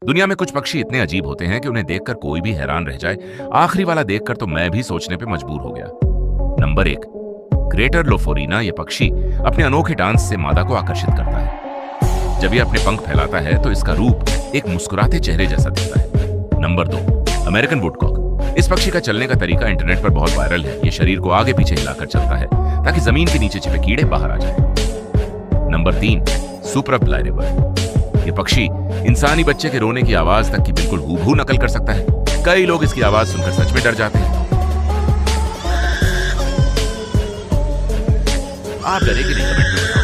दुनिया में कुछ पक्षी इतने अजीब होते हैं कि उन्हें देखकर कोई भी हैरान रह जाए। आखिरी वाला देखकर तो मैं भी सोचने पे मजबूर हो गया। Number 1, greater Lophorina. ये पक्षी अपने अनोखे डांस से मादा को आकर्षित करता है। जब ये अपने पंख फैलाता है तो इसका रूप एक मुस्कुराते चेहरे जैसा दिखता है। Number 2, American Woodcock. इस पक्षी का चलने का तरीका इंटरनेट पर बहुत वायरल है। ये शरीर को आगे पीछे हिलाकर चलता है ताकि जमीन के नीचे छिपे कीड़े बाहर आ जाएं। नंबर 3, सुप्रब ब्लाइरेबल। ये पक्षी इंसानी बच्चे के रोने की आवाज तक की बिल्कुल हूबहू नकल कर सकता है। कई लोग इसकी आवाज सुनकर सच में डर जाते हैं। आप डरे कि नहीं, कमेंट में बताओ।